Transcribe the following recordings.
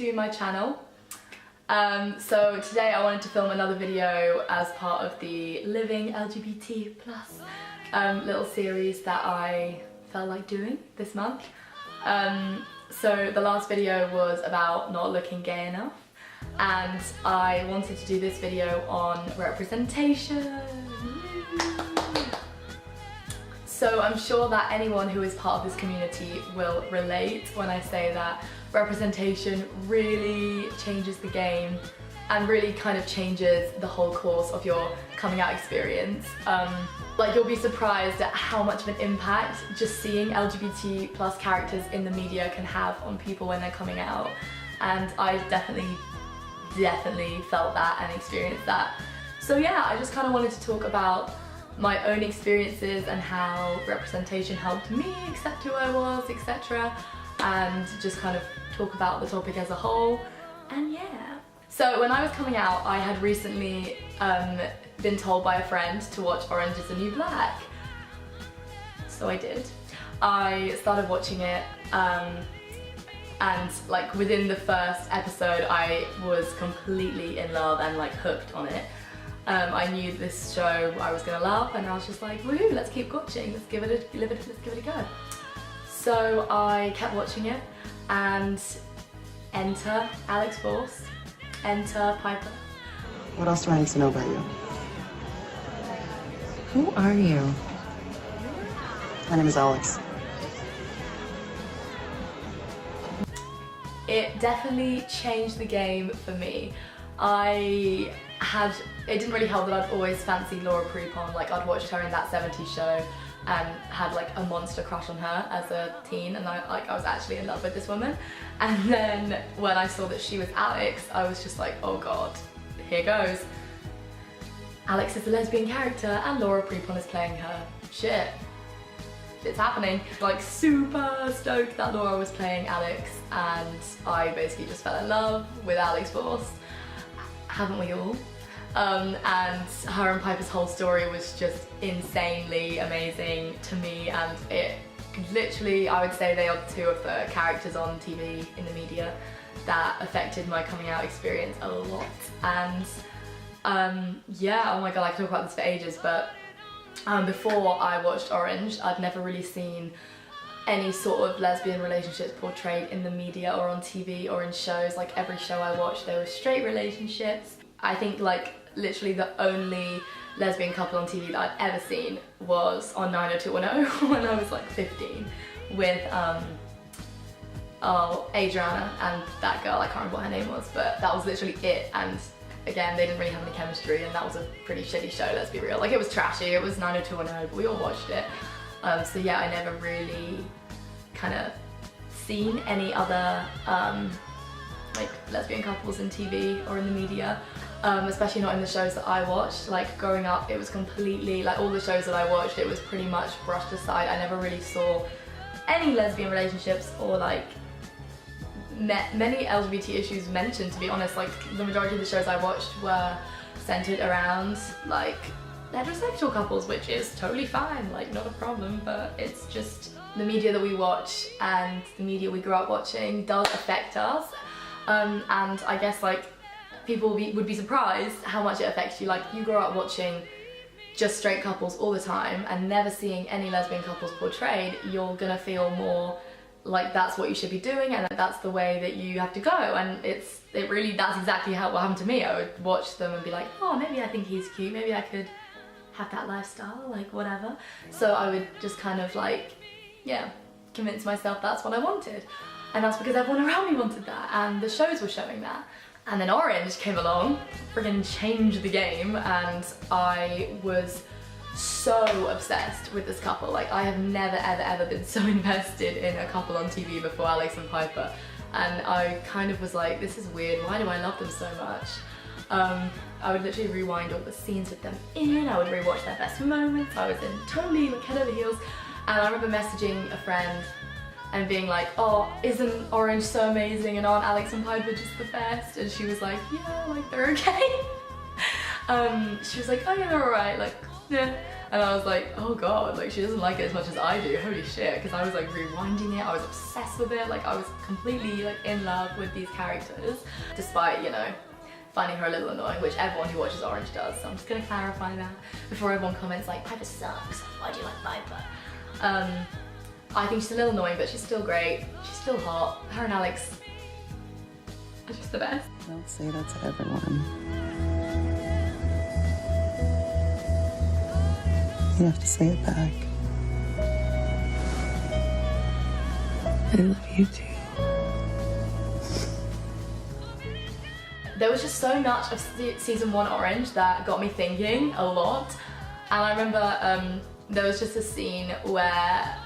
to my channel. So today I wanted to film another video as part of the Living LGBT plus little series that I felt like doing this month. So the last video was about not looking gay enough, and I wanted to do this video on representation. So I'm sure that anyone who is part of this community will relate when I say that representation really changes the game and really kind of changes the whole course of your coming out experience. Like, you'll be surprised at how much of an impact just seeing LGBT plus characters in the media can have on people when they're coming out. And I definitely felt that and experienced that. So yeah, I just kind of wanted to talk about my own experiences and how representation helped me accept who I was, etc. And just kind of talk about the topic as a whole, and yeah. So when I was coming out, I had recently been told by a friend to watch Orange is the New Black. So I did. I started watching it, and like within the first episode I was completely in love and like hooked on it. I knew this show I was gonna love, and I was just like, woohoo, let's keep watching, let's give it a go. So I kept watching it, and enter Alex Force, enter Piper. What else do I need to know about you? Who are you? My name is Alex. It definitely changed the game for me. It didn't really help that I'd always fancied Laura Prepon. Like, I'd watched her in that 70s show and had like a monster crush on her as a teen, and I was actually in love with this woman. And then when I saw that she was Alex, I was just like, oh god, here goes. Alex is a lesbian character and Laura Prepon is playing her. Shit. It's happening. Like, super stoked that Laura was playing Alex, and I basically just fell in love with Alex Force. Haven't we all? And her and Piper's whole story was just insanely amazing to me, and it literally, I would say they are two of the characters on TV in the media that affected my coming out experience a lot. And yeah, oh my god, I could talk about this for ages, but before I watched Orange, I'd never really seen any sort of lesbian relationships portrayed in the media or on TV or in shows. Like, every show I watched, there were straight relationships. I think like literally the only lesbian couple on TV that I'd ever seen was on 90210 when I was like 15 with Adriana and that girl, I can't remember what her name was, but that was literally it. And again, they didn't really have any chemistry, and that was a pretty shitty show, let's be real. Like, it was trashy, it was 90210, but we all watched it. So yeah, I never really kind of seen any other like lesbian couples in TV or in the media, especially not in the shows that I watched. Like, growing up, it was completely, like, all the shows that I watched, it was pretty much brushed aside. I never really saw any lesbian relationships or like many LGBT issues mentioned, to be honest. Like, the majority of the shows I watched were centered around like heterosexual couples, which is totally fine, like, not a problem, but it's just the media that we watch and the media we grew up watching does affect us. And I guess like people would be surprised how much it affects you. Like, you grow up watching just straight couples all the time and never seeing any lesbian couples portrayed, you're gonna feel more like that's what you should be doing and that's the way that you have to go. And that's exactly what happened to me. I would watch them and be like, oh, maybe I think he's cute, maybe I could have that lifestyle, like, whatever. So I would just kind of like, yeah, convince myself that's what I wanted. And that's because everyone around me wanted that, and the shows were showing that. And then Orange came along, friggin' changed the game, and I was so obsessed with this couple. Like, I have never ever been so invested in a couple on TV before, Alex and Piper. And I kind of was like, this is weird, why do I love them so much? I would literally rewind all the scenes with them in, I would rewatch their best moments, I was in totally like head over heels. And I remember messaging a friend and being like, oh, isn't Orange so amazing, and aren't Alex and Piper just the best? And she was like, yeah, like, they're okay. She was like, oh yeah, they're alright, like, yeah. And I was like, oh god, like she doesn't like it as much as I do, holy shit, because I was like rewinding it, I was obsessed with it, like I was completely like in love with these characters, despite, you know, finding her a little annoying, which everyone who watches Orange does, so I'm just gonna clarify that before everyone comments like, Piper sucks, why do you like Piper? I think she's a little annoying, but she's still great, she's still hot, her and Alex are just the best. Don't say that to everyone. You have to say it back. I love you too. There was just so much of season 1 Orange that got me thinking a lot. And I remember there was just a scene where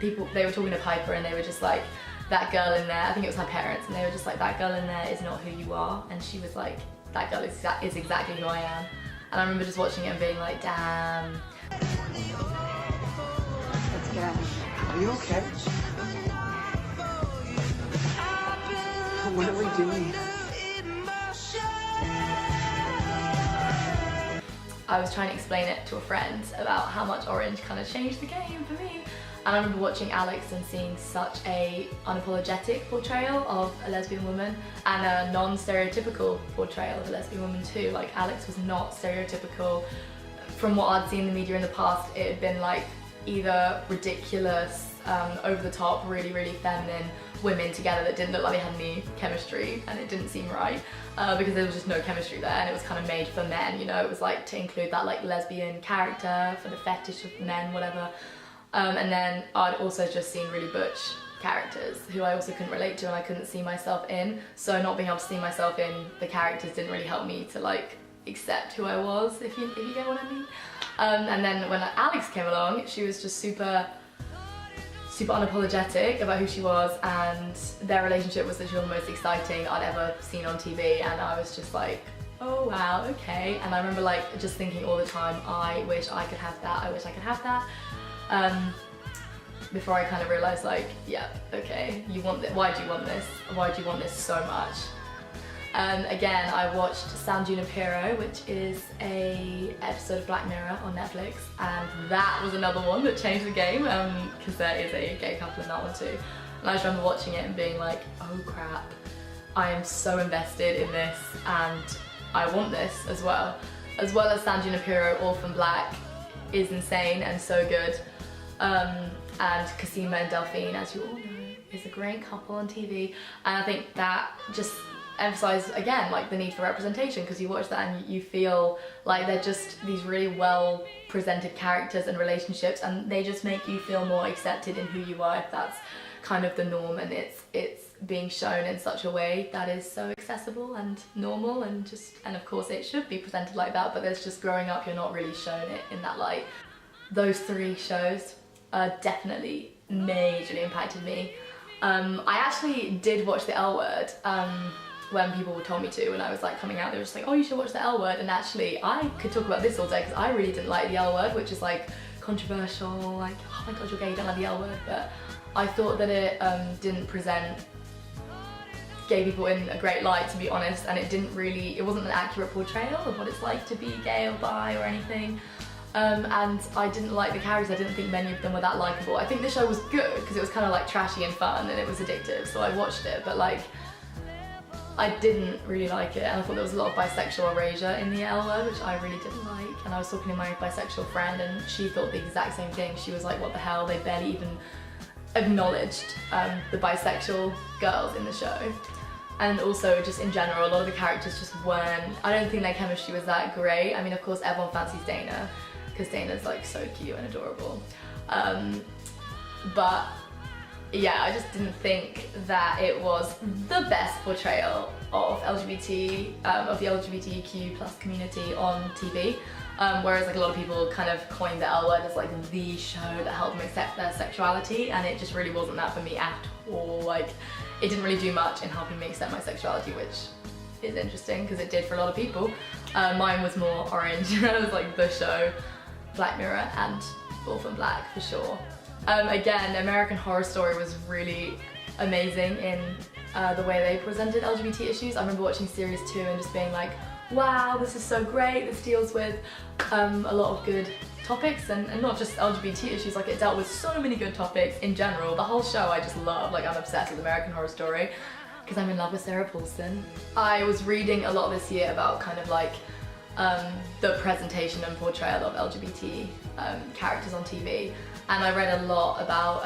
they were talking to Piper and they were just like, that girl in there, I think it was her parents, and they were just like, that girl in there is not who you are. And she was like, that girl is exactly who I am. And I remember just watching it and being like, damn. Let's go. Are you okay? What are we doing? I was trying to explain it to a friend about how much Orange kind of changed the game for me. And I remember watching Alex and seeing such a unapologetic portrayal of a lesbian woman and a non-stereotypical portrayal of a lesbian woman too. Like Alex was not stereotypical. From what I'd seen in the media in the past, it had been like either ridiculous, over the top, really, really feminine women together that didn't look like they had any chemistry, and it didn't seem right because there was just no chemistry there, and it was kind of made for men, you know, it was like to include that like lesbian character for the fetish of men, whatever. And then I'd also just seen really butch characters who I also couldn't relate to and I couldn't see myself in. So not being able to see myself in the characters didn't really help me to like accept who I was, if you get what I mean. And then when Alex came along, she was just super unapologetic about who she was, and their relationship was literally the most exciting I'd ever seen on TV, and I was just like, oh wow, okay. And I remember like just thinking all the time, I wish I could have that, I wish I could have that. Before I kind of realised like, yeah, okay, you want this, why do you want this? Why do you want this so much? Again, I watched San Junipero, which is a episode of Black Mirror on Netflix, and that was another one that changed the game, because there is a gay couple in that one too. And I just remember watching it and being like, oh crap, I am so invested in this and I want this as well. As well as San Junipero, Orphan Black is insane and so good. And Cosima and Delphine, as you all know, is a great couple on TV, and I think that just emphasised again like the need for representation, because you watch that and you feel like they're just these really well presented characters and relationships, and they just make you feel more accepted in who you are if that's kind of the norm, and it's being shown in such a way that is so accessible and normal, and of course it should be presented like that, but there's just growing up you're not really shown it in that light. Those 3 shows definitely majorly impacted me. I actually did watch The L Word when people told me to, when I was like coming out, they were just like, oh, you should watch The L Word, and actually I could talk about this all day because I really didn't like The L Word, which is like controversial, like, oh my god, you're gay, you don't like The L Word, but I thought that it didn't present gay people in a great light, to be honest, and it wasn't an accurate portrayal of what it's like to be gay or bi or anything. And I didn't like the characters, I didn't think many of them were that likeable. I think the show was good because it was kind of like trashy and fun and it was addictive, so I watched it, but like, I didn't really like it, and I thought there was a lot of bisexual erasure in The L Word, which I really didn't like. And I was talking to my bisexual friend and she thought the exact same thing. She was like, what the hell, they barely even acknowledged the bisexual girls in the show. And also just in general, a lot of the characters just weren't, I don't think their chemistry was that great. I mean, of course everyone fancies Dana, because Dana's like so cute and adorable. But yeah, I just didn't think that it was the best portrayal of the LGBTQ plus community on TV. Whereas like a lot of people kind of coined The L Word as like the show that helped them accept their sexuality, and it just really wasn't that for me at all. Like, it didn't really do much in helping me accept my sexuality, which is interesting because it did for a lot of people. Mine was more Orange. It was like the show, Black Mirror and Orphan Black for sure. Again, American Horror Story was really amazing in the way they presented LGBT issues. I remember watching series 2 and just being like, wow, this is so great, this deals with a lot of good topics, and not just LGBT issues, like it dealt with so many good topics in general. The whole show I just love, like I'm obsessed with American Horror Story because I'm in love with Sarah Paulson. I was reading a lot this year about kind of like the presentation and portrayal of LGBT characters on TV, and I read a lot about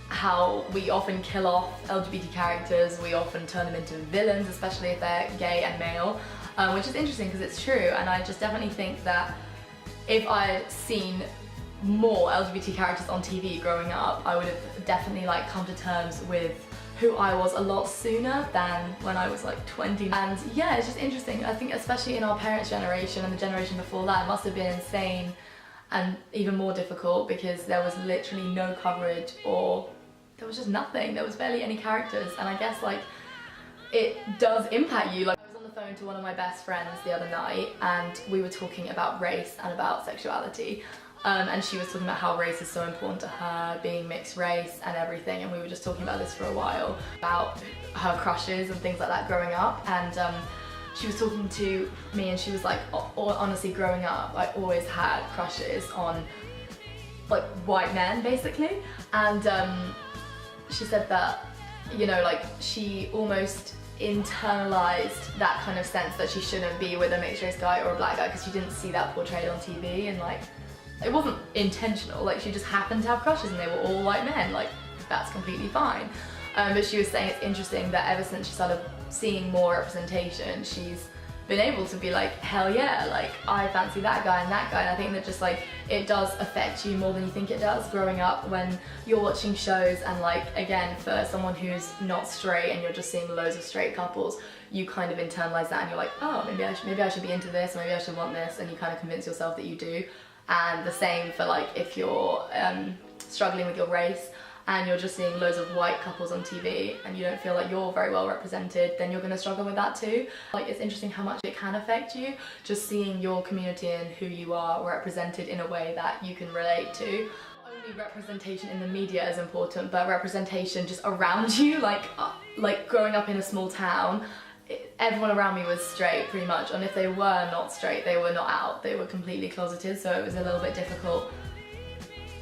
how we often kill off LGBT characters, we often turn them into villains, especially if they're gay and male, which is interesting because it's true, and I just definitely think that if I'd seen more LGBT characters on TV growing up, I would have definitely like come to terms with who I was a lot sooner than when I was like 20. And yeah, it's just interesting. I think especially in our parents' generation and the generation before that, it must have been insane and even more difficult because there was literally no coverage, or there was just nothing. There was barely any characters, and I guess like it does impact you. Like I was on the phone to one of my best friends the other night and we were talking about race and about sexuality. And she was talking about how race is so important to her, being mixed race and everything, and we were just talking about this for a while, about her crushes and things like that growing up, and she was talking to me and she was like, honestly growing up I always had crushes on like white men basically, and she said that, you know, like she almost internalized that kind of sense that she shouldn't be with a mixed race guy or a black guy because she didn't see that portrayed on TV, and like it wasn't intentional, like she just happened to have crushes and they were all white men, like that's completely fine. But she was saying it's interesting that ever since she started seeing more representation, she's been able to be like, hell yeah, like I fancy that guy and that guy, and I think that just like it does affect you more than you think it does growing up when you're watching shows, and like again for someone who's not straight and you're just seeing loads of straight couples, you kind of internalize that and you're like, oh, maybe I should be into this, or maybe I should want this, and you kind of convince yourself that you do. And the same for like if you're struggling with your race and you're just seeing loads of white couples on TV and you don't feel like you're very well represented, then you're going to struggle with that too. Like it's interesting how much it can affect you, just seeing your community and who you are represented in a way that you can relate to. Only representation in the media is important, but representation just around you, like growing up in a small town, everyone around me was straight pretty much, and if they were not straight, they were not out, they were completely closeted, so it was a little bit difficult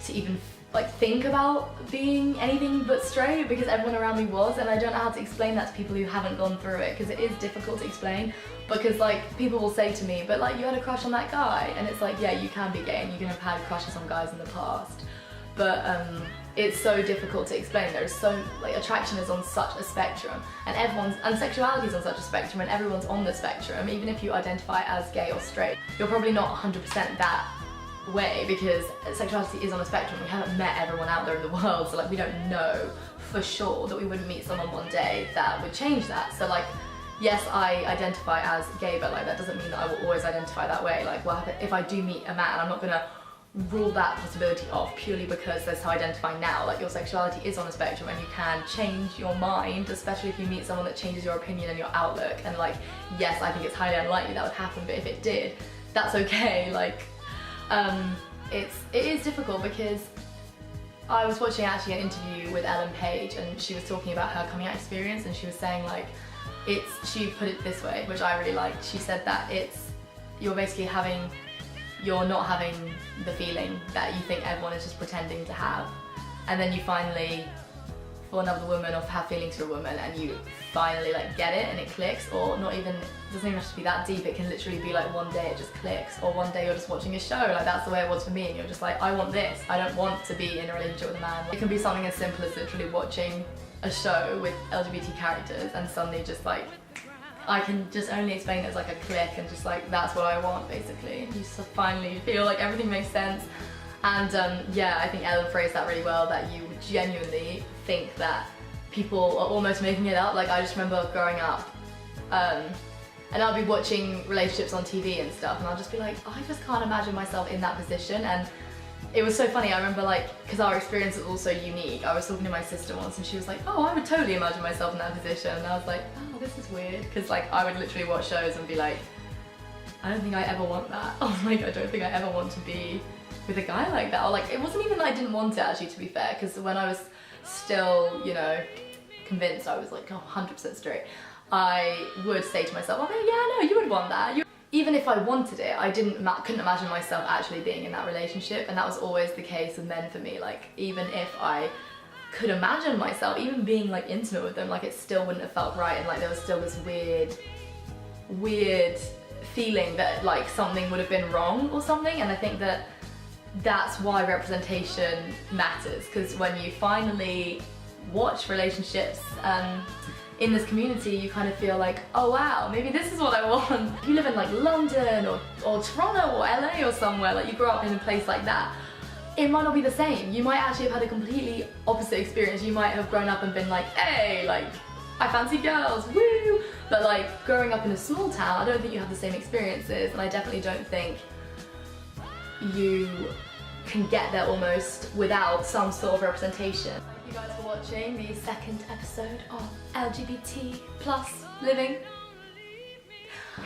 to even like think about being anything but straight because everyone around me was, and I don't know how to explain that to people who haven't gone through it, because it is difficult to explain, because like people will say to me, but like you had a crush on that guy, and it's like, yeah, you can be gay and you can have had crushes on guys in the past, but it's so difficult to explain. There's so, like, attraction is on such a spectrum, and sexuality is on such a spectrum, and everyone's on the spectrum. Even if you identify as gay or straight, you're probably not 100% that way because sexuality is on a spectrum. We haven't met everyone out there in the world, so like we don't know for sure that we wouldn't meet someone one day that would change that. So like, yes, I identify as gay, but like that doesn't mean that I will always identify that way. Like, what happens if I do meet a man? I'm not gonna rule that possibility off purely because that's how I identify now. Like, your sexuality is on a spectrum and you can change your mind, especially if you meet someone that changes your opinion and your outlook. And like, yes, I think it's highly unlikely that would happen, but if it did, that's okay. Like, it is difficult because I was watching actually an interview with Ellen Page, and she was talking about her coming out experience, and she was saying like, she put it this way, which I really liked. She said that you're basically you're not having the feeling that you think everyone is just pretending to have, and then you finally fall in love with a woman or have feelings for a woman, and you finally like get it and it clicks, or not even, it doesn't even have to be that deep, it can literally be like one day it just clicks, or one day you're just watching a show, like that's the way it was for me, and you're just like, I want this, I don't want to be in a relationship with a man. It can be something as simple as literally watching a show with LGBT characters and suddenly just like, I can just only explain it as like a click, and just like, that's what I want basically. You just finally feel like everything makes sense. And yeah, I think Ellen phrased that really well, that you genuinely think that people are almost making it up. Like, I just remember growing up, and I'll be watching relationships on TV and stuff, and I'll just be like, oh, I just can't imagine myself in that position. And it was so funny, I remember like, because our experience was also unique, I was talking to my sister once and she was like, oh, I would totally imagine myself in that position, and I was like, oh, this is weird, because like I would literally watch shows and be like, I don't think I ever want that. Oh my god, I don't think I ever want to be with a guy like that. Or like, it wasn't even that I didn't want it actually, to be fair, because when I was still, you know, convinced I was like 100% straight, I would say to myself, okay, yeah, no, you would want that. even if I wanted it, I couldn't imagine myself actually being in that relationship, and that was always the case with men for me. Like, even if I could imagine myself even being like intimate with them, like it still wouldn't have felt right, and like there was still this weird feeling that like something would have been wrong or something. And I think that that's why representation matters, because when you finally watch relationships in this community, you kind of feel like, oh wow, maybe this is what I want. If you live in like London or Toronto or LA or somewhere, like you grew up in a place like that, it might not be the same. You might actually have had a completely opposite experience. You might have grown up and been like, hey, like, I fancy girls, woo! But like, growing up in a small town, I don't think you have the same experiences, and I definitely don't think you can get there almost without some sort of representation. Thank you guys for watching the second episode of LGBT plus living.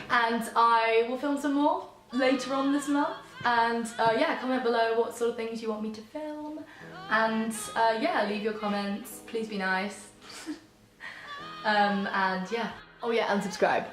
And I will film some more later on this month. And yeah, comment below what sort of things you want me to film. And yeah, leave your comments. Please be nice. And yeah. Oh yeah, and subscribe.